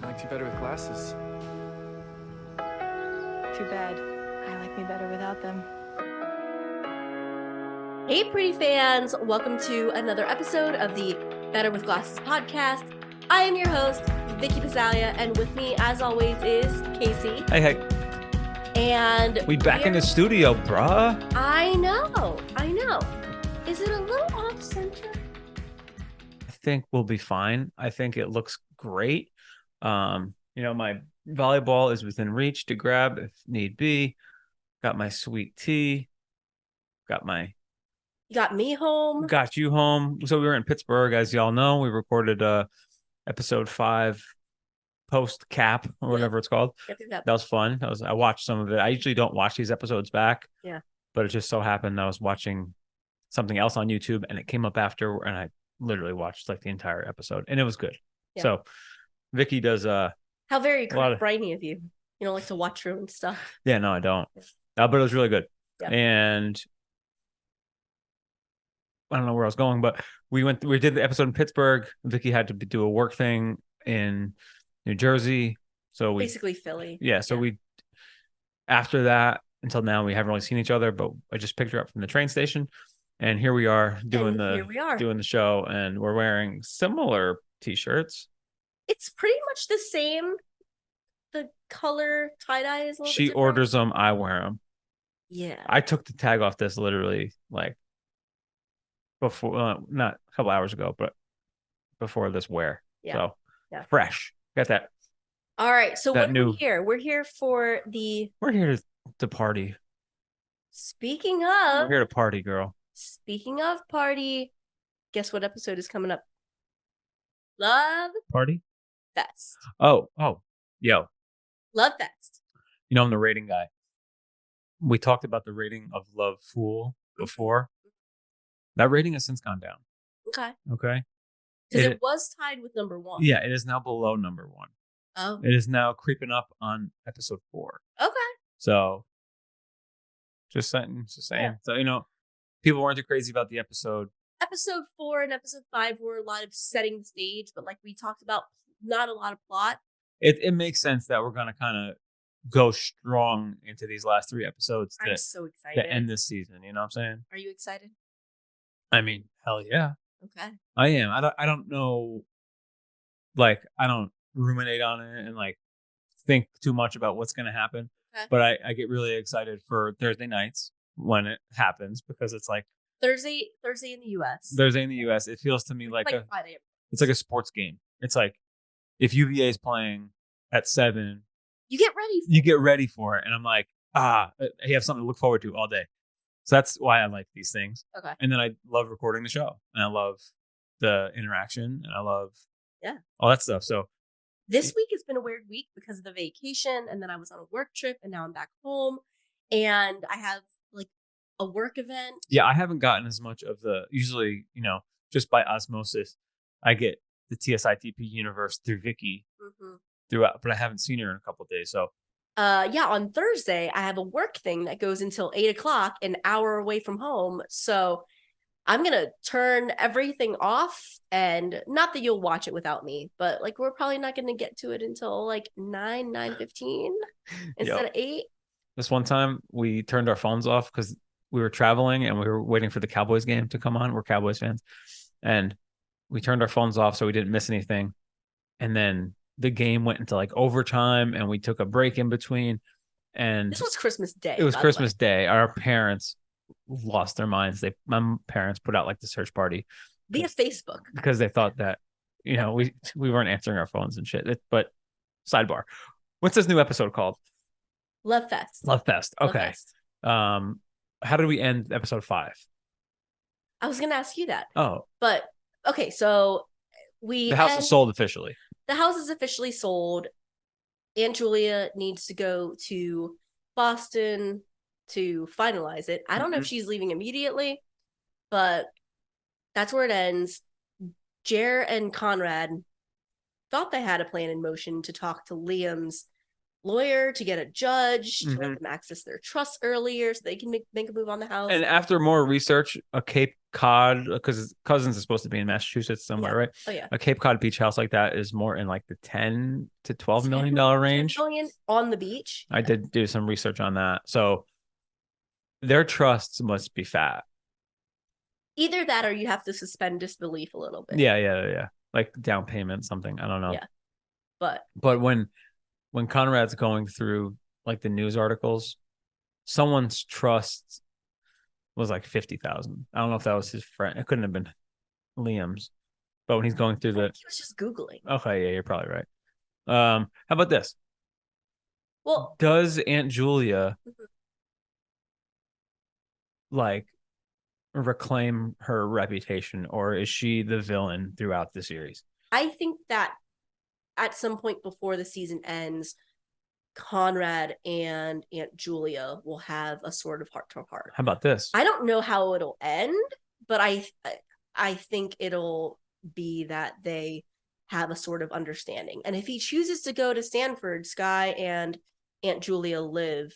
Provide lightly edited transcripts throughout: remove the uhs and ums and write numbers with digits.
I liked you better with glasses. Too bad. I like me better without them. Hey, pretty fans! Welcome to another episode of the Better with Glasses podcast. I am your host, Vicky Pisalia, and with me, as always, is Casey. Hey. And we back in the studio, bruh. I know. Is it a little off-center? I think we'll be fine. I think it looks great. My volleyball is within reach to grab if need be. Got my sweet tea. You got me home. Got you home. So we were in Pittsburgh, as y'all know. We recorded episode 5 post cap or whatever it's called. Yep. That was fun. I watched some of it. I usually don't watch these episodes back. Yeah. But it just so happened I was watching something else on YouTube and it came up after, and I literally watched like the entire episode, and it was good. Yeah. So Vicky does how very brainy of you. You don't like to watch your own stuff. Yeah, no, I don't. But it was really good. Yeah. And I don't know where I was going, but we did the episode in Pittsburgh. Vicky had to do a work thing in New Jersey. So basically Philly. Yeah. So we, after that, until now, we haven't really seen each other, but I just picked her up from the train station. And here we are doing the show, and we're wearing similar t-shirts. It's pretty much the same. The color tie-dye is a little bit different. Orders them, I wear them. Yeah. I took the tag off this literally like before, not a couple hours ago, but before this wear. Yeah. So fresh. Got that. All right. So what are we here? We're here to party. Speaking of, we're here to party, girl. Speaking of party, guess what episode is coming up? Love Party Fest. Oh, yo. Love Fest. You know, I'm the rating guy. We talked about the rating of Love Fool before. That rating has since gone down. Okay. Because it was tied with number 1. Yeah, it is now below number 1. Oh. It is now creeping up on episode 4. Okay. So, just saying. Yeah. So, people weren't too crazy about the episode. Episode 4 and episode 5 were a lot of setting the stage, but like we talked about, not a lot of plot. It makes sense that we're going to kind of go strong into these last 3 episodes. I'm so excited. To end this season, you know what I'm saying? Are you excited? I mean, hell yeah. Okay. I am. I don't know. Like, I don't ruminate on it and like think too much about what's going to happen. Okay. But I get really excited for Thursday nights when it happens, because it's like Thursday in the US. Thursday in the US. It feels to me like Friday. It's like a sports game. It's like if UVA is playing at 7, you get ready for it. And I'm like, you have something to look forward to all day. So that's why I like these things. Okay. And then I love recording the show, and I love the interaction, and I love all that stuff. So this week has been a weird week because of the vacation, and then I was on a work trip, and now I'm back home, and I have like a work event. Yeah, I haven't gotten as much of the, usually, just by osmosis, I get the TSITP universe through Vicky throughout, but I haven't seen her in a couple of days. So on Thursday, I have a work thing that goes until 8:00, an hour away from home. So I'm going to turn everything off, and not that you'll watch it without me, but like, we're probably not going to get to it until like 9:15 instead of 8. This one time we turned our phones off because we were traveling and we were waiting for the Cowboys game to come on. We're Cowboys fans. And we turned our phones off so we didn't miss anything. And then the game went into like overtime, and we took a break in between. And this was Christmas Day. It was Christmas Day. Our parents lost their minds. My parents put out like the search party via Facebook because they thought that, we weren't answering our phones and shit. But sidebar, what's this new episode called? Love Fest. Okay. How did we end episode 5? I was going to ask you that. Oh, but okay. So the house is sold officially. The house is officially sold. Aunt Julia needs to go to Boston to finalize it. I don't know if she's leaving immediately, but that's where it ends. Jer and Conrad thought they had a plan in motion to talk to Liam's lawyer to get a judge to Mhm. let them access their trust earlier so they can make a move on the house. And after more research, a Cape Cod, because Cousins is supposed to be in Massachusetts somewhere, right? Oh yeah. A Cape Cod beach house like that is more in like the 10 to 12 million 10 dollar range. million on the beach. I did do some research on that. So their trusts must be fat. Either that or you have to suspend disbelief a little bit. Yeah. Like down payment, something. I don't know. Yeah. But when Conrad's going through like the news articles, someone's trust was like 50,000. I don't know if that was his friend. It couldn't have been Liam's. But when he's going through I think he was just Googling. okay, yeah, you're probably right. How about this? Well, Does Aunt Julia like reclaim her reputation, or is she the villain throughout the series? I think that at some point before the season ends, Conrad and Aunt Julia will have a sort of heart to heart. How about this? I don't know how it'll end, but I think it'll be that they have a sort of understanding. And if he chooses to go to Stanford, Sky and Aunt Julia live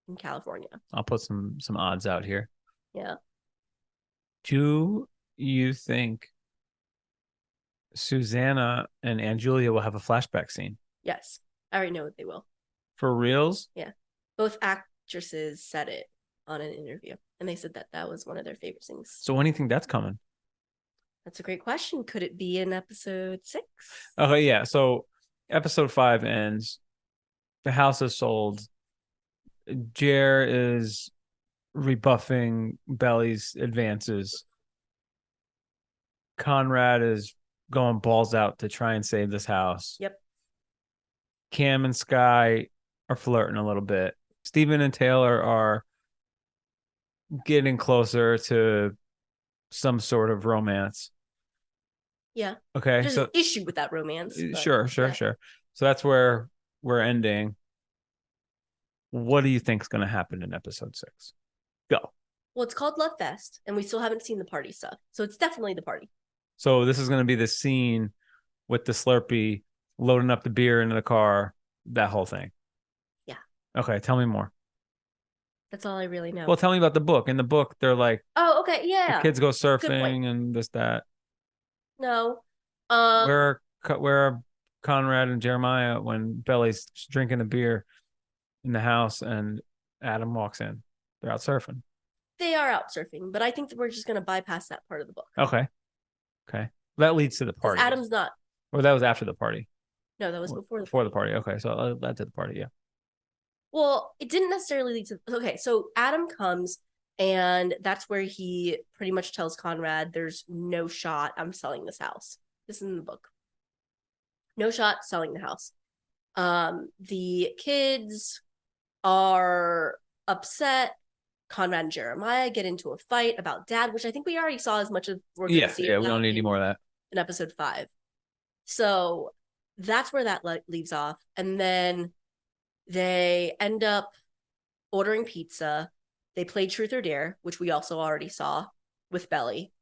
in California. I'll put some odds out here. Yeah. Do you think Susanna and Aunt Julia will have a flashback scene? Yes. I already know what they will. For reals? Yeah. Both actresses said it on an interview, and they said that that was one of their favorite things. So when do you think that's coming? That's a great question. Could it be in episode 6? Okay, yeah. So episode 5 ends. The house is sold. Jer is rebuffing Belly's advances. Conrad is going balls out to try and save this house. Yep. Cam and Sky are flirting a little bit. Steven and Taylor are getting closer to some sort of romance. Yeah. Okay. There's an issue with that romance. Sure. So that's where we're ending. What do you think is going to happen in episode 6? Go. Well, it's called Love Fest, and we still haven't seen the party stuff. So it's definitely the party. So this is going to be the scene with the Slurpee loading up the beer into the car, that whole thing. Yeah. Okay, tell me more. That's all I really know. Well, tell me about the book. In the book, they're like, oh, okay, yeah. the kids go surfing and this, that. No. Where are Conrad and Jeremiah when Belly's drinking a beer in the house and Adam walks in? They're out surfing. They are out surfing, but I think that we're just going to bypass that part of the book. Okay. That leads to the party. Adam's not. Or that was after the party. No, that was before the party. Okay, so that did the party, yeah. Well, it didn't necessarily lead to. Okay, so Adam comes, and that's where he pretty much tells Conrad, "There's no shot I'm selling this house." This is in the book. No shot selling the house. The kids are upset. Conrad and Jeremiah get into a fight about dad, which I think we already saw as much of we're going to see. Yeah, we don't need any more of that. In episode 5. So that's where that leaves off. And then they end up ordering pizza. They play Truth or Dare, which we also already saw with Belly.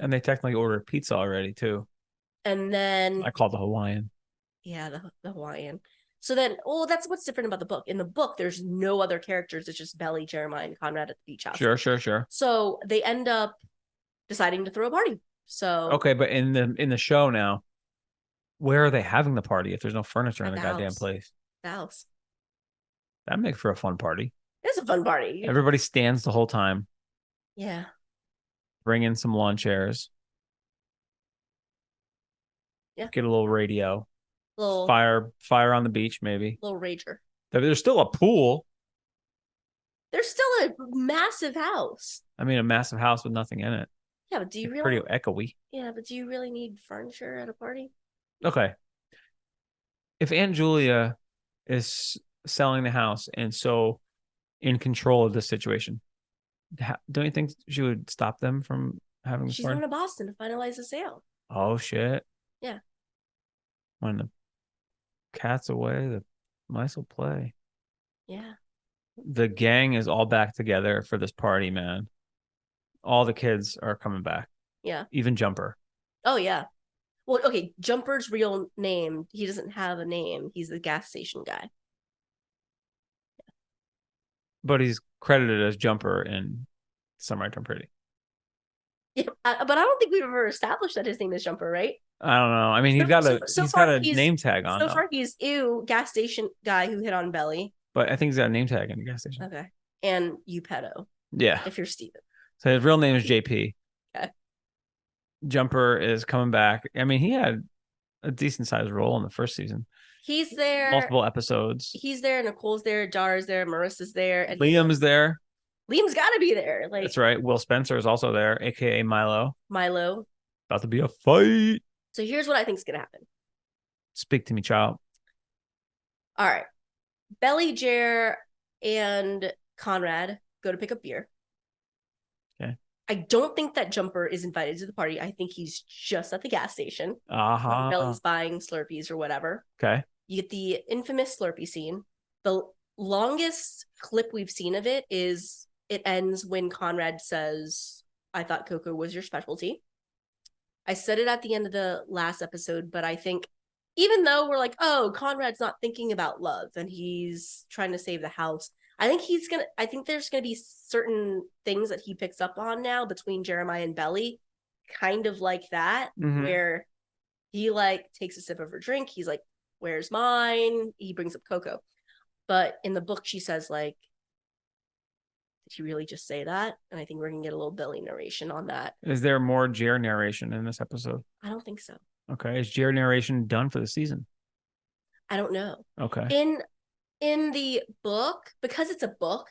And they technically ordered pizza already, too. And then... I called the Hawaiian. Yeah, the Hawaiian. So then, that's what's different about the book. In the book, there's no other characters. It's just Belly, Jeremiah, and Conrad at the beach house. Sure. So they end up deciding to throw a party. So okay, but in the show now, where are they having the party if there's no furniture in the house. goddamn place? The house. That'd make for a fun party. It's a fun party. Everybody stands the whole time. Yeah. Bring in some lawn chairs. Yeah. Get a little radio. Little fire on the beach, maybe. Little rager. There's still a pool. There's still a massive house. I mean, a massive house with nothing in it. Yeah, but do you really? Pretty echoey. Yeah, but do you really need furniture at a party? Okay. If Aunt Julia is selling the house and so in control of this situation, don't you think she would stop them from having this She's party? going to Boston to finalize the sale. Oh, shit. Yeah. When the cat's away, the mice will play. Yeah. The gang is all back together for this party, man. All the kids are coming back. Yeah. Even Jumper. Oh, yeah. Well, okay, Jumper's real name, he doesn't have a name. He's the gas station guy. but he's credited as Jumper in Summer I Turned Pretty. Yeah, but I don't think we've ever established that his name is Jumper, right? I don't know. I mean, he's So got far a he's name tag on so though. far he's ew gas station guy who hit on Belly. But I think he's got a name tag in the gas station. Okay, and you pedo Yeah. if you're Steven. So his real name is JP. Okay. Jumper is coming back. I mean, he had a decent sized role in the first season. He's there. Multiple episodes. He's there. Nicole's there. Jar's there. Marissa's there. And Liam's there. Liam's got to be there. Like That's right. Will Spencer is also there, aka Milo. Milo. About to be a fight. So here's what I think is gonna happen. Speak to me, child. All right, Belly, Jer, and Conrad go to pick up beer. Okay. I don't think that Jumper is invited to the party. I think he's just at the gas station. Uh-huh. Belly's buying Slurpees or whatever. Okay. You get the infamous Slurpee scene. The longest clip we've seen of it is it ends when Conrad says, I thought Coco was your specialty. I said it at the end of the last episode, but I think even though we're like, oh, Conrad's not thinking about love and he's trying to save the house, I think there's gonna be certain things that he picks up on now between Jeremiah and Belly, kind of like that, where he like takes a sip of her drink, he's like, where's mine? He brings up Coco. But in the book, she says, like, did he really just say that? And I think we're gonna get a little Belly narration on that. Is there more Jer narration in this episode? I don't think so. Okay. Is Jer narration done for the season? I don't know. Okay. In the book, because it's a book,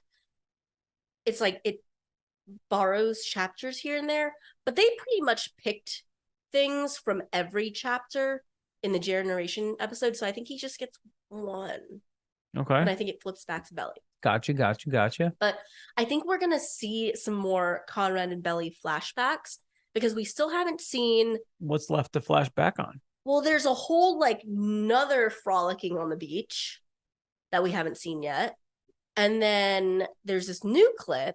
it's like it borrows chapters here and there, but they pretty much picked things from every chapter in the Jer narration episode. So I think he just gets one. Okay. And I think it flips back to Belly. Gotcha. But I think we're going to see some more Conrad and Belly flashbacks because we still haven't seen. What's left to flash back on? Well, there's a whole like another frolicking on the beach that we haven't seen yet. And then there's this new clip.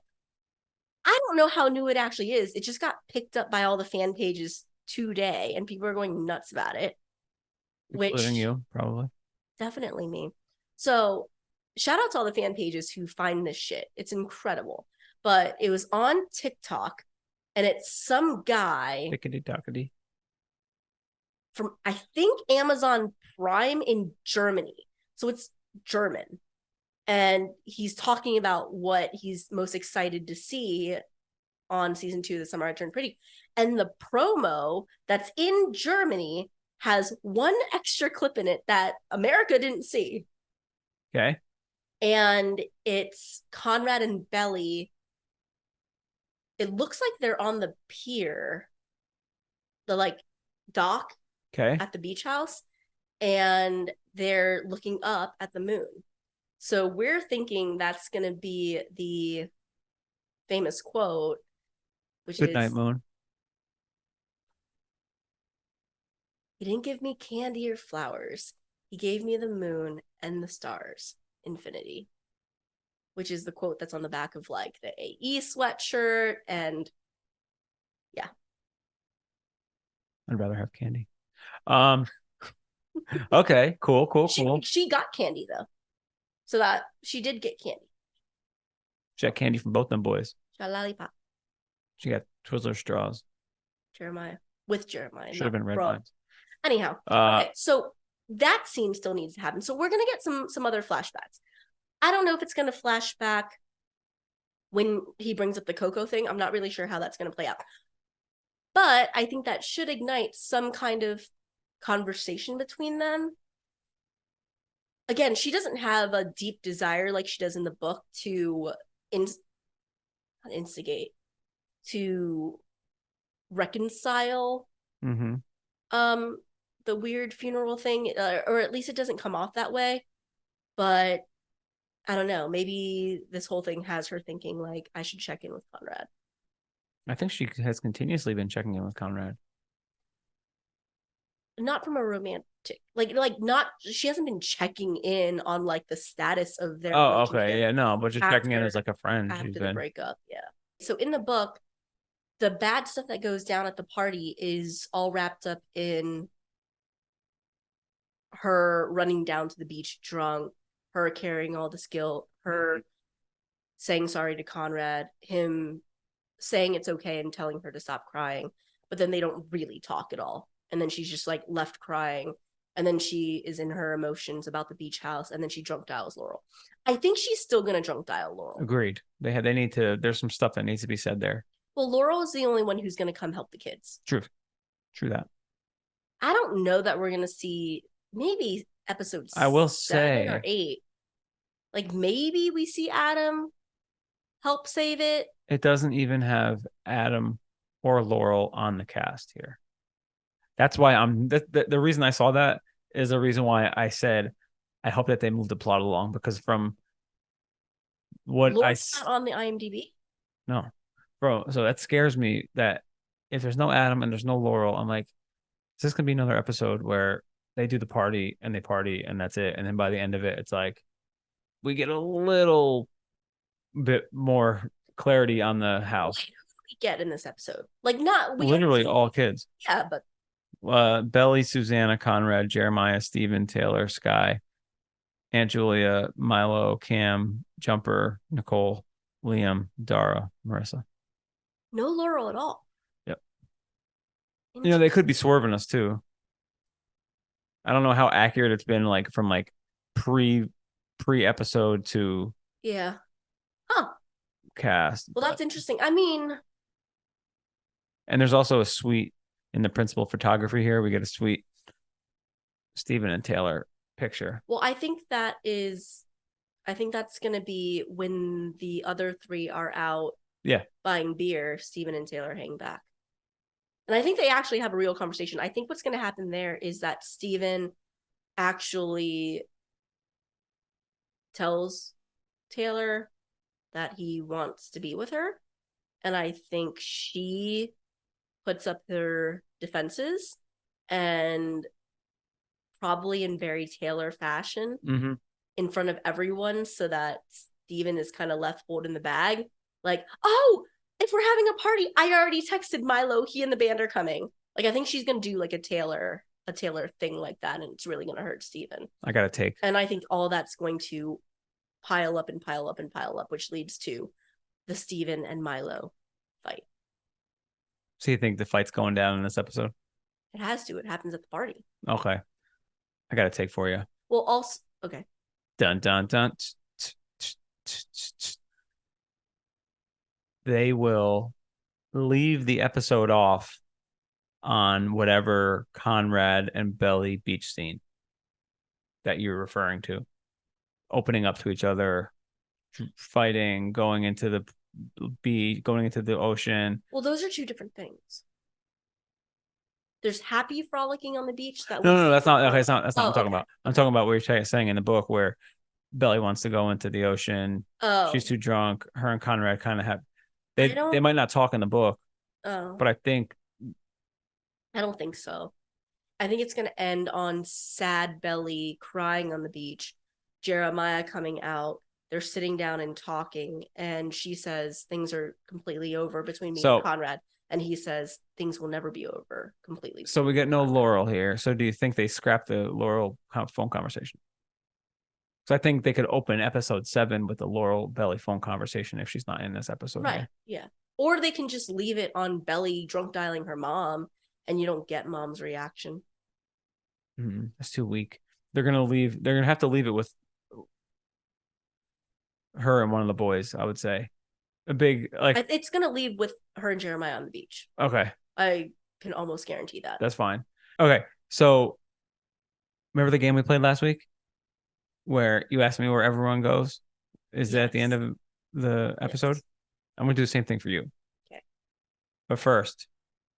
I don't know how new it actually is. It just got picked up by all the fan pages today and people are going nuts about it. Including you, probably. Definitely me. So shout out to all the fan pages who find this shit. It's incredible. But it was on TikTok and it's some guy Tickety-tockety. from, I think, Amazon Prime in Germany. So it's German. And he's talking about what he's most excited to see on season 2 of The Summer I Turned Pretty. And the promo that's in Germany has one extra clip in it that America didn't see. Okay. And it's Conrad and Belly. It looks like they're on the pier, the like dock at the beach house, and they're looking up at the moon. So we're thinking that's going to be the famous quote, which is, Good night, moon. He didn't give me candy or flowers. He gave me the moon and the stars. Infinity. Which is the quote that's on the back of like the AE sweatshirt. And yeah. I'd rather have candy. Okay, cool. She got candy though. So that she did get candy. She got candy from both them boys. She got lollipop. She got Twizzler straws. Jeremiah. With Jeremiah. Should have been red vines. Anyhow. Okay, so that scene still needs to happen. So we're gonna get some other flashbacks. I don't know if it's gonna flash back when he brings up the Coco thing. I'm not really sure how that's gonna play out. But I think that should ignite some kind of conversation between them. Again, she doesn't have a deep desire like she does in the book to instigate, to reconcile the weird funeral thing, or at least it doesn't come off that way. But I don't know, maybe this whole thing has her thinking like, I should check in with Conrad. I think she has continuously been checking in with Conrad. Not from a romantic, like not, she hasn't been checking in on like the status of their relationship. Okay, yeah, no, but just checking in as like a friend. After the breakup, yeah. So in the book, the bad stuff that goes down at the party is all wrapped up in her running down to the beach drunk, her carrying all this guilt, her saying sorry to Conrad, him saying it's okay and telling her to stop crying, but then they don't really talk at all. And then she's just like left crying. And then she is in her emotions about the beach house, and then she drunk dials Laurel. I think she's still gonna drunk dial Laurel. Agreed. They need to. There's some stuff that needs to be said there. Well, Laurel is the only one who's gonna come help the kids. True that. I don't know that we're gonna see maybe episode I will 7 or say 8. Like maybe we see Adam help save it. it doesn't even have Adam or Laurel on the cast here. That's why the reason I saw that is the reason why I said I hope that they move the plot along, because from what Laurel's not on the IMDb. no, bro, so that scares me that if there's no Adam and there's no Laurel, I'm like, is this gonna be another episode where they do the party and that's it, and then by the end of it, it's like we get a little bit more clarity on the house. Who do we get in this episode? Like not Literally all kids. Yeah, but Belly, Susanna, Conrad, Jeremiah, Steven, Taylor, Sky, Aunt Julia, Milo, Cam, Jumper, Nicole, Liam, Dara, Marissa. no Laurel at all. Yep. You know, they could be swerving us too. I don't know how accurate it's been, like from like pre episode to Yeah. Huh. cast. Well, that's interesting. I mean, and there's also a suite in the principal photography here. We get a sweet Steven and Taylor picture. Well, I think that's gonna be when the other 3 are out buying beer, Steven and Taylor hang back. And I think they actually have a real conversation. I think what's gonna happen there is that Steven actually tells Taylor that he wants to be with her. And I think she puts up her defenses, and probably in very Taylor fashion in front of everyone, so that Steven is kind of left holding the bag. Like, oh, if we're having a party, I already texted Milo, he and the band are coming. Like, I think she's gonna do like a Taylor thing like that, and it's really gonna hurt Steven. I gotta take. And I think all that's going to pile up and pile up and pile up, which leads to the Steven and Milo fight. So you think the fight's going down in this episode? It has to. It happens at the party. Okay. I got a take for you. Well, also, okay. Dun, dun, dun. They will leave the episode off on whatever Conrad and Belly beach scene that you're referring to. Opening up to each other, fighting, going into the beach, going into the ocean. Well, those are 2 different things. There's happy frolicking on the beach. No, that's not. Okay, that's not what I'm talking about. I'm talking about what you're saying in the book where Belly wants to go into the ocean. Oh, she's too drunk. Her and Conrad kind of have. They might not talk in the book. Oh, but I don't think so. I think it's gonna end on sad Belly crying on the beach, Jeremiah coming out. They're sitting down and talking, and she says things are completely over between me and Conrad. And he says things will never be over completely. So we get no Laurel here. So do you think they scrap the Laurel phone conversation? So I think they could open episode 7 with the Laurel Belly phone conversation if she's not in this episode. Right. Here. Yeah. Or they can just leave it on Belly drunk dialing her mom, and you don't get mom's reaction. That's too weak. They're gonna have to leave it with her and one of the boys, I would say. A big, like, it's gonna leave with her and Jeremiah on the beach. Okay. I can almost guarantee that. That's fine. Okay. So remember the game we played last week where you asked me where everyone goes? Is that at the end of the episode? Yes. I'm gonna do the same thing for you. Okay. But first,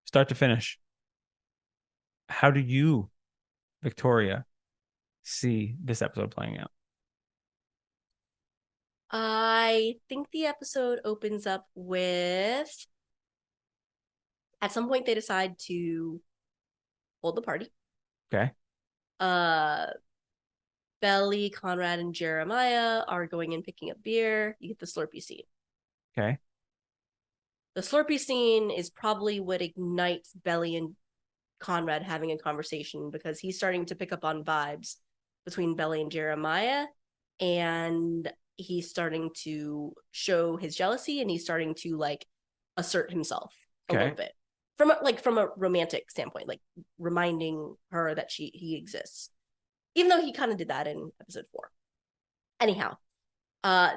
start to finish, how do you, Victoria, see this episode playing out? I think the episode opens up with, at some point they decide to hold the party. Okay. Belly, Conrad, and Jeremiah are going and picking up beer. You get the Slurpee scene. Okay. The Slurpee scene is probably what ignites Belly and Conrad having a conversation, because he's starting to pick up on vibes between Belly and Jeremiah, and he's starting to show his jealousy and he's starting to like assert himself a little bit from a romantic standpoint, like reminding her that he exists, even though he kind of did that in episode 4. Anyhow,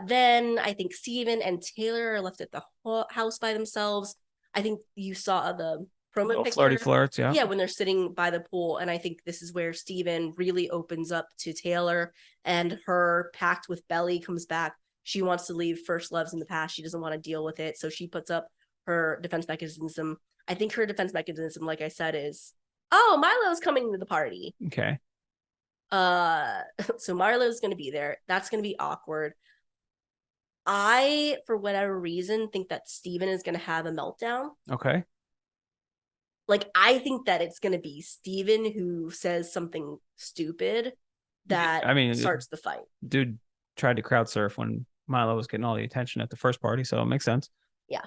then I think Steven and Taylor are left at the house by themselves. I think you saw the promo picture. Flirty flirts, yeah. Yeah, when they're sitting by the pool. And I think this is where Steven really opens up to Taylor, and her pact with Belly comes back. She wants to leave first loves in the past. She doesn't want to deal with it. So she puts up her defense mechanism. I think her defense mechanism, like I said, is, oh, Milo's coming to the party. Okay. So Milo's going to be there. That's going to be awkward. I, for whatever reason, think that Steven is going to have a meltdown. Okay. Like, I think that it's going to be Steven who says something stupid that starts the fight. Dude tried to crowd surf when Milo was getting all the attention at the first party, so it makes sense. Yeah.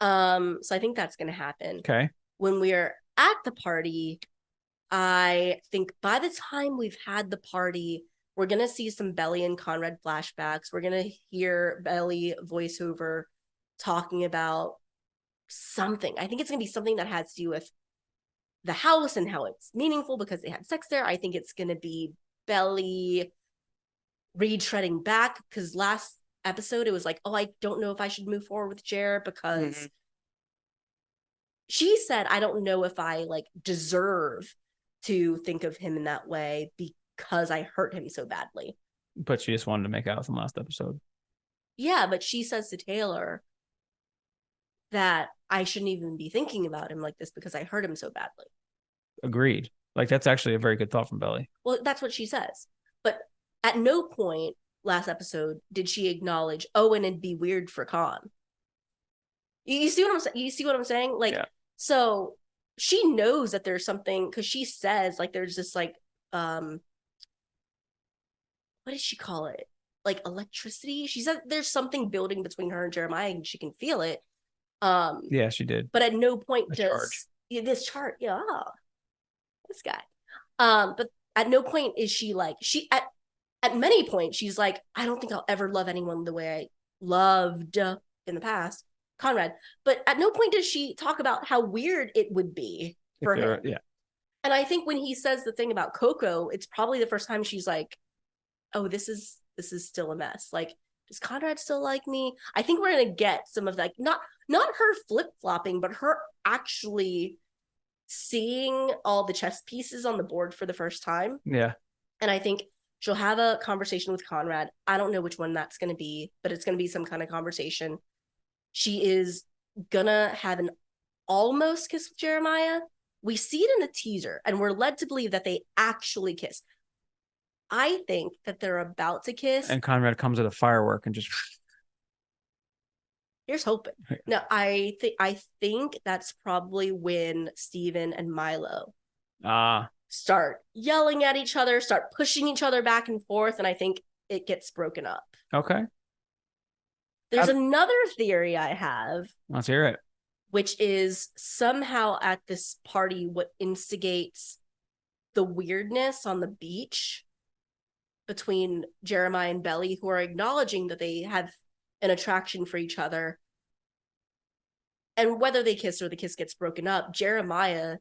So I think that's going to happen. Okay. When we're at the party, I think by the time we've had the party, we're going to see some Belly and Conrad flashbacks. We're going to hear Belly voiceover talking about something. I think it's going to be something that has to do with the house and how it's meaningful because they had sex there. I think it's going to be Belly retreading back, because last episode it was like, oh, I don't know if I should move forward with Jer because she said, I don't know if I like deserve to think of him in that way because I hurt him so badly. But she just wanted to make out with him last episode. Yeah, but she says to Taylor that I shouldn't even be thinking about him like this because I hurt him so badly. Agreed. Like, that's actually a very good thought from Belly. Well, that's what she says. But at no point last episode did she acknowledge, oh, and it'd be weird for Khan. You see what I'm saying? You see what I'm saying? Like, yeah. So she knows that there's something, because she says, like, there's this, like, what did she call it? Like electricity. She said there's something building between her and Jeremiah, and she can feel it. Yeah, she did. But at no point this chart, yeah, this guy. But at no point is she like, at many points she's like, I don't think I'll ever love anyone the way I loved in the past, Conrad. But at no point does she talk about how weird it would be for him. Yeah. And I think when he says the thing about Coco, it's probably the first time she's like, oh, this is still a mess. Like, does Conrad still like me? I think we're gonna get some of like, not her flip-flopping, but her actually seeing all the chess pieces on the board for the first time. Yeah. And I think she'll have a conversation with Conrad. I don't know which one that's gonna be, but it's gonna be some kind of conversation. She is gonna have an almost kiss with Jeremiah. We see it in the teaser, and we're led to believe that they actually kiss. I think that they're about to kiss. And Conrad comes with a firework and just... Here's hoping. No, I think that's probably when Steven and Milo start yelling at each other, start pushing each other back and forth, and I think it gets broken up. Okay. There's another theory I have. Let's hear it. Which is somehow at this party what instigates the weirdness on the beach between Jeremiah and Belly, who are acknowledging that they have an attraction for each other. And whether they kiss or the kiss gets broken up, Jeremiah,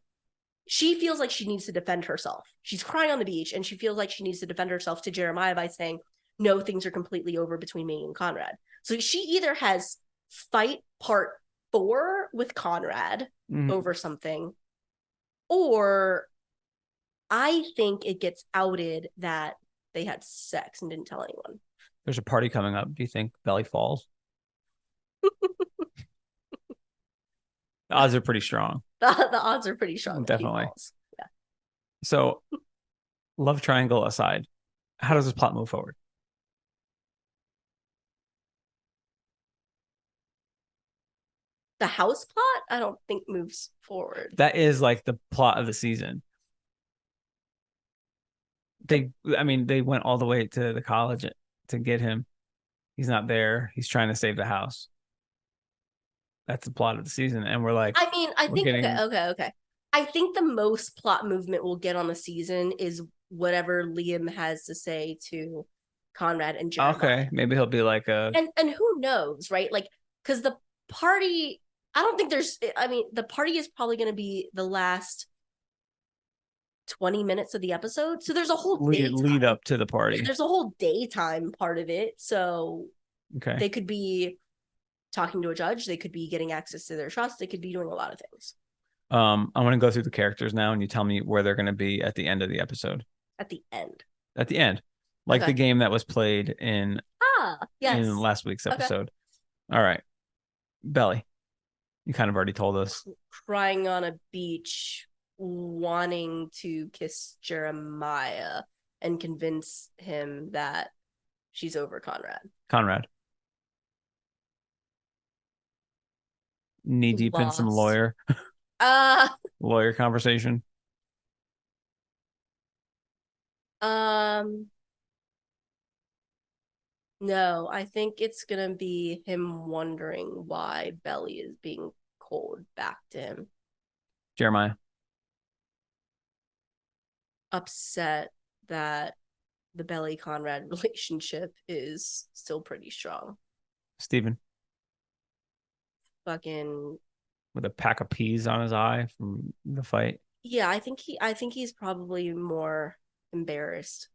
she feels like she needs to defend herself. She's crying on the beach, and she feels like she needs to defend herself to Jeremiah by saying, no, things are completely over between me and Conrad. So she either has fight part 4 with Conrad over something, or I think it gets outed that they had sex and didn't tell anyone. There's a party coming up. Do you think Belly falls? The odds are pretty strong. The odds are pretty strong. Definitely. Yeah. So, love triangle aside, how does this plot move forward? The house plot, I don't think moves forward. That is like the plot of the season. They went all the way to the college to get him. He's not there. He's trying to save the house. That's the plot of the season. And we're like, I think, okay. I think the most plot movement we'll get on the season is whatever Liam has to say to Conrad and Jeremiah. Okay, maybe he'll be like a. And who knows, right? Like, because the party, I don't think there's. I mean, the party is probably going to be the last 20 minutes of the episode, so there's a whole lead up to the party. There's a whole daytime part of it, so Okay, they could be talking to a judge, they could be getting access to their trust, they could be doing a lot of things. I'm going to go through the characters now, and you tell me where they're going to be at the end of the episode. At the end. At the end, like Okay. the game that was played in Yes. in last week's Okay. episode. All right, Belly, you kind of already told us. Crying on a beach, wanting to kiss Jeremiah and convince him that she's over Conrad. Knee deep in some Lost. lawyer conversation. No, I think it's gonna be him wondering why Belly is being cold back to him. Jeremiah. Upset that the Belly Conrad relationship is still pretty strong. Steven. Fucking with a pack of peas on his eye from the fight. Yeah, I think he's probably more embarrassed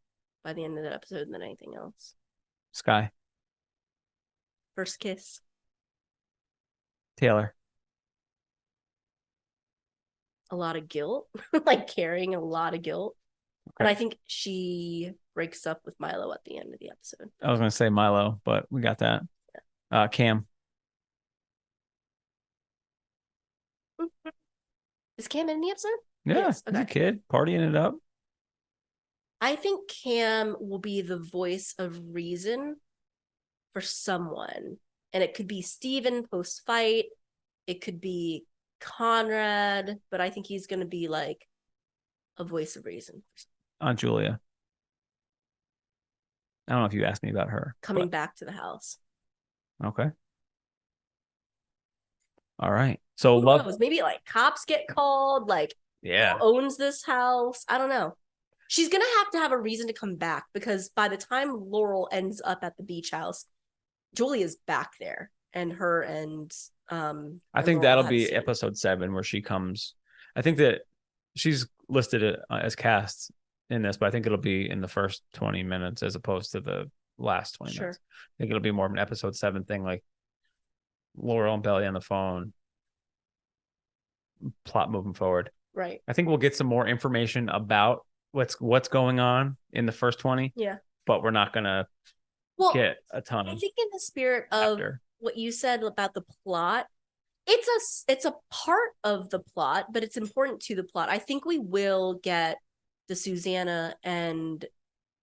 by the end of the episode than anything else. Sky. First kiss. Taylor. A lot of guilt, like carrying a lot of guilt. Okay. And I think she breaks up with Milo at the end of the episode. I was going to say Milo, but we got that. Yeah. Cam. Is Cam in the episode? Yeah, yes. Okay. He's a kid partying it up. I think Cam will be the voice of reason for someone. And it could be Steven post-fight. It could be Conrad. But I think he's going to be like a voice of reason. Aunt Julia. I don't know if you asked me about her. Coming back to the house. Okay. All right. So who knows? Maybe like cops get called. Like, yeah, who owns this house? I don't know. She's gonna have a reason to come back because by the time Laurel ends up at the beach house, Julia's back there, and her and I think that'll be episode 7 where she comes. I think that she's listed as cast in this, but I think it'll be in the first 20 minutes as opposed to the last 20 minutes. I think it'll be more of an episode 7 thing, like Laurel and Belly on the phone, plot moving forward. Right. I think we'll get some more information about what's going on in the first 20. Yeah. But we're not gonna get a ton. I think in the spirit of what you said about the plot, it's a part of the plot, but it's important to the plot. I think we will get the Susanna and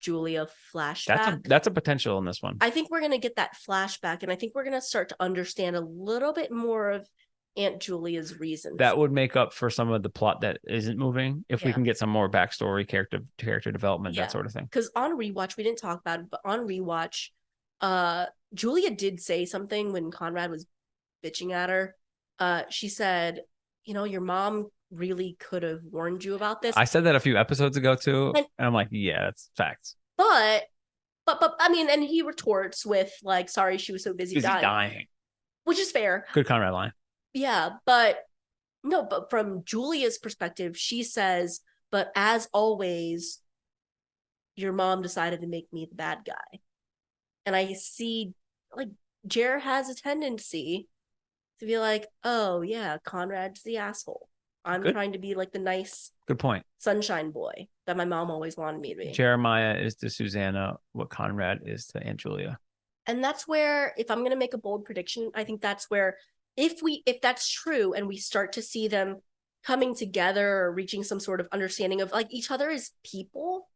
Julia flashback. That's a potential in this one. I think we're gonna get that flashback, and I think we're gonna start to understand a little bit more of Aunt Julia's reasons. That would make up for some of the plot that isn't moving if we can get some more backstory, character development, that sort of thing. Because on rewatch, we didn't talk about it, but on rewatch, Julia did say something when Conrad was bitching at her. She said, your mom really could have warned you about this. I said that a few episodes ago too, and I'm like, yeah, that's facts. But I mean, and he retorts with like, sorry, she was so busy dying. Which is fair. Good Conrad line. Yeah, but from Julia's perspective, she says, but as always, your mom decided to make me the bad guy. And I see, like, Jer has a tendency to be like, oh, yeah, Conrad's the asshole. I'm trying to be like the nice, good point, sunshine boy that my mom always wanted me to be. Jeremiah is to Susanna what Conrad is to Aunt Julia. And that's where, if I'm going to make a bold prediction, I think that's where, if that's true and we start to see them coming together or reaching some sort of understanding of like each other as people,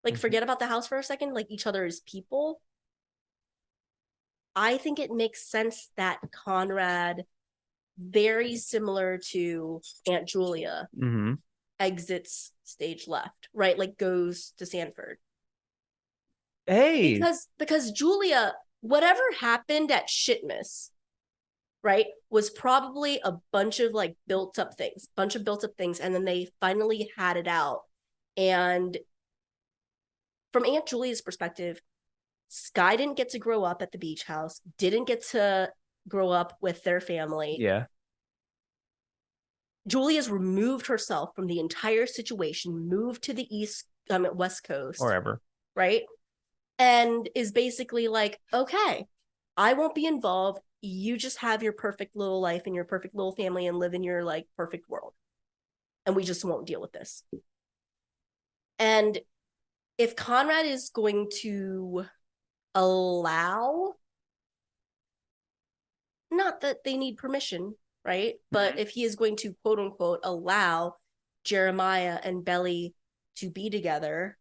like forget about the house for a second, like each other as people, I think it makes sense that Conrad, very similar to Aunt Julia, exits stage left, right? Like goes to Sanford. Hey, because Julia, whatever happened at Shitmas, right, was probably a bunch of like built up things, and then they finally had it out. And from Aunt Julia's perspective, Sky didn't get to grow up at the beach house, didn't get to grow up with their family. Yeah. Julia's removed herself from the entire situation, moved to the West Coast, Or ever. right? And is basically like, okay, I won't be involved. You just have your perfect little life and your perfect little family and live in your like perfect world. And we just won't deal with this. And if Conrad is going to allow, not that they need permission, right? But if he is going to quote unquote allow Jeremiah and Belly to be together,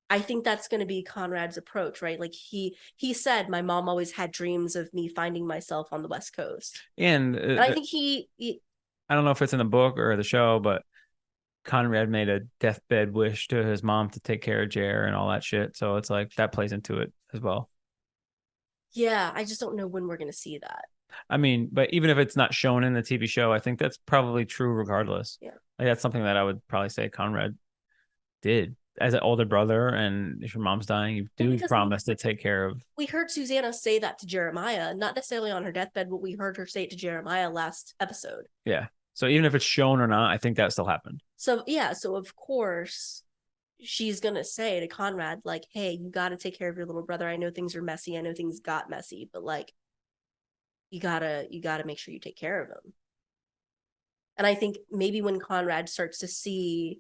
I think that's going to be Conrad's approach, right? Like he said, my mom always had dreams of me finding myself on the West Coast. And I think he I don't know if it's in the book or the show, but Conrad made a deathbed wish to his mom to take care of Jer and all that shit. So it's like that plays into it as well. yeah, I just don't know when we're going to see that. I mean, but even if it's not shown in the TV show, I think that's probably true regardless. Yeah. Like that's something that I would probably say Conrad did as an older brother. And if your mom's dying, you do promise to take care of. We heard Susanna say that to Jeremiah, not necessarily on her deathbed, but we heard her say it to Jeremiah last episode. Yeah. So even if it's shown or not, I think that still happened. So yeah, so of course she's gonna say to Conrad, like, hey, you gotta take care of your little brother. I know things are messy, I know things got messy, but like you gotta make sure you take care of him. And I think maybe when Conrad starts to see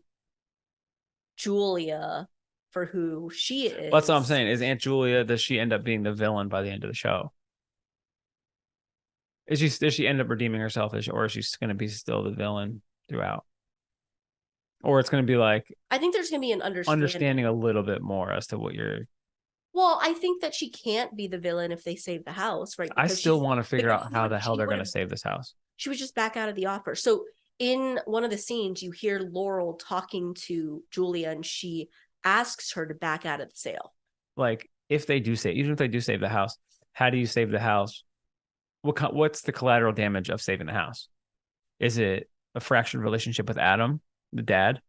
Julia for who she is. Well, that's what I'm saying. Is Aunt Julia, does she end up being the villain by the end of the show? Does she end up redeeming herself, or is she going to be still the villain throughout? Or it's going to be like, I think there's going to be an understanding a little bit more as to what you're. Well, I think that she can't be the villain if they save the house, right? I still want to figure out how the hell they're going to save this house. She would just back out of the offer. So in one of the scenes, you hear Laurel talking to Julia, and she asks her to back out of the sale. Like, if they do save, even if they do save the house, how do you save the house? What's the collateral damage of saving the house? Is it a fractured relationship with Adam, the dad?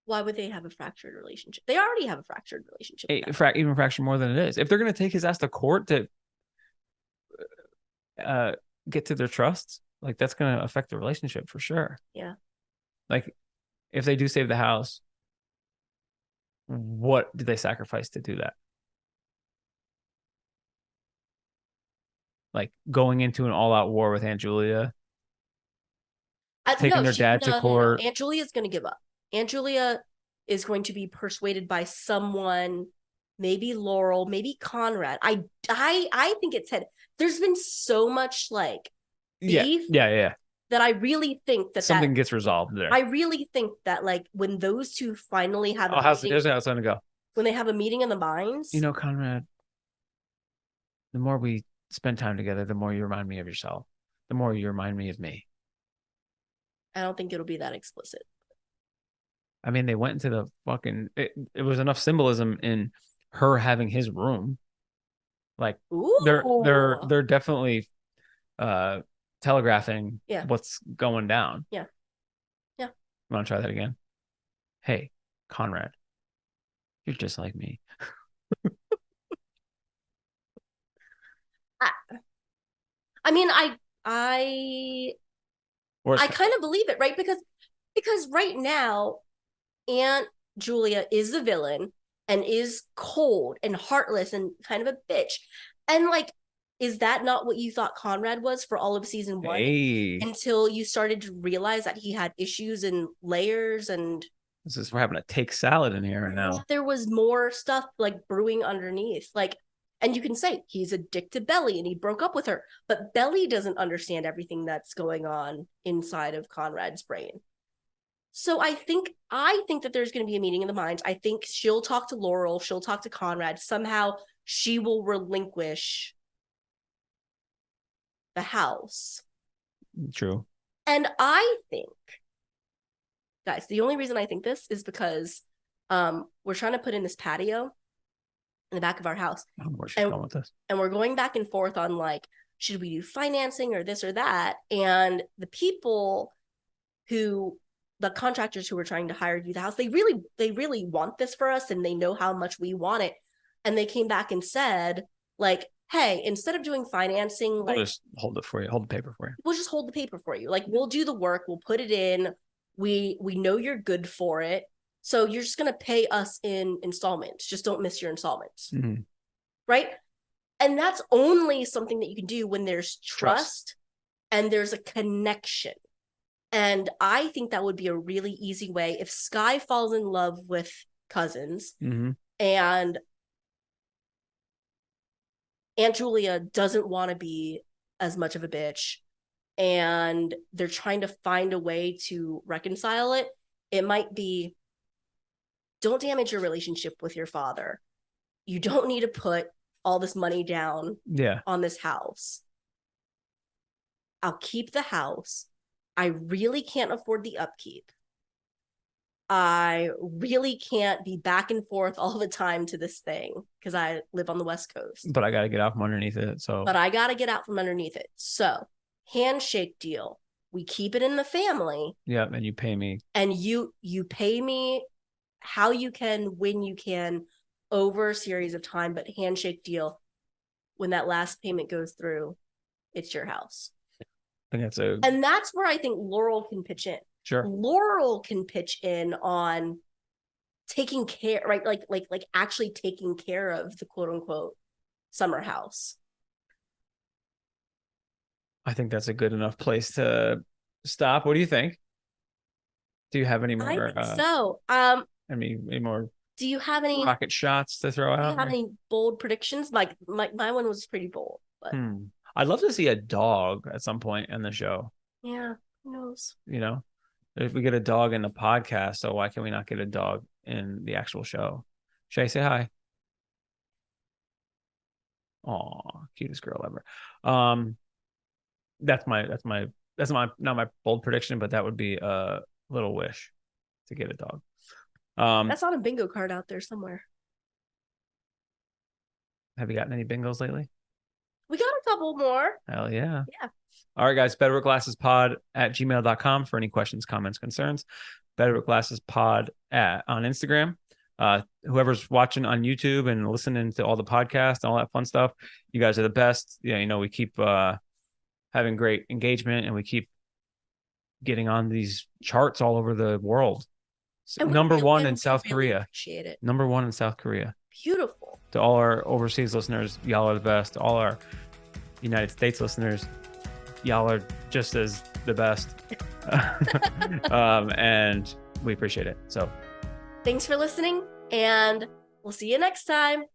Why would they have a fractured relationship? They already have a fractured relationship. Even fractured more than it is. If they're going to take his ass to court to get to their trusts, like that's going to affect the relationship for sure. Yeah. Like if they do save the house, what do they sacrifice to do that? Like going into an all-out war with Aunt Julia, taking their dad to court. No. Aunt Julia is going to give up. Aunt Julia is going to be persuaded by someone, maybe Laurel, maybe Conrad. I think it's Ted. There's been so much like beef. Yeah. That I really think that something gets resolved there. I really think that like when those two finally have here's how it's going to go. When they have a meeting in the mines. You know, Conrad, the more we spend time together, the more you remind me of yourself. The more you remind me of me. I don't think it'll be that explicit. I mean, they went into the fucking. It was enough symbolism in her having his room. Like they're definitely telegraphing what's going down. Yeah. Want to try that again? Hey, Conrad, you're just like me. I mean, I kind of believe it, right? Because right now, Aunt Julia is the villain and is cold and heartless and kind of a bitch. And like, is that not what you thought Conrad was for all of season 1? Until you started to realize that he had issues and layers and. We're having a take salad in here right now. There was more stuff like brewing underneath. Like, and you can say he's a dick to Belly and he broke up with her, but Belly doesn't understand everything that's going on inside of Conrad's brain. So I think that there's going to be a meeting in the mines. I think she'll talk to Laurel. She'll talk to Conrad. Somehow she will relinquish the house. True. And I think, guys, the only reason I think this is because we're trying to put in this patio in the back of our house. And we're going back and forth on like, should we do financing or this or that? And the people the contractors who were trying to hire you the house, they really want this for us and they know how much we want it. and they came back and said, like, hey, instead of doing financing, We'll like, just hold it for you, hold the paper for you. we'll just hold the paper for you. Like, we'll do the work, we'll put it in. We know you're good for it. So you're just gonna pay us in installments. Just don't miss your installments. Mhm. Right? And that's only something that you can do when there's trust and there's a connection. And I think that would be a really easy way if Sky falls in love with Cousins Mhm. and Aunt Julia doesn't want to be as much of a bitch and they're trying to find a way to reconcile it. It might be, don't damage your relationship with your father. You don't need to put all this money down Yeah. on this house. I'll keep the house. I really can't afford the upkeep. I really can't be back and forth all the time to this thing because I live on the West Coast. But I got to get out from underneath it. So, But I got to get out from underneath it. So, handshake deal. We keep it in the family. yeah. And you pay me. And you pay me how you can, when you can, over a series of time. But handshake deal. When that last payment goes through, it's your house. I think that's And that's where I think Laurel can pitch in. sure. Laurel can pitch in on taking care, right? Like actually taking care of the quote unquote summer house. I think that's a good enough place to stop. What do you think? Do you have any I more? think so. Any more Do you have any? rocket shots to throw Do you out? have any bold predictions? Like my one was pretty bold, but I'd love to see a dog at some point in the show. yeah, who knows? You know, if we get a dog in the podcast, so why can we not get a dog in the actual show? Should I say hi? Aw, cutest girl ever. That's not my bold prediction, but that would be a little wish to get a dog. That's on a bingo card out there somewhere. Have you gotten any bingos lately? We got a couple more. Hell yeah. Yeah. All right, guys. betterwithglassespod@gmail.com for any questions, comments, concerns. betterwithglassespod on Instagram. Whoever's watching on YouTube and listening to all the podcasts and all that fun stuff, you guys are the best. Yeah, we keep having great engagement and we keep getting on these charts all over the world. So number one in South Korea. Appreciate it. Number one in South Korea. Beautiful. To all our overseas listeners, y'all are the best. To all our United States listeners, y'all are just as the best. And we appreciate it. So thanks for listening, and we'll see you next time.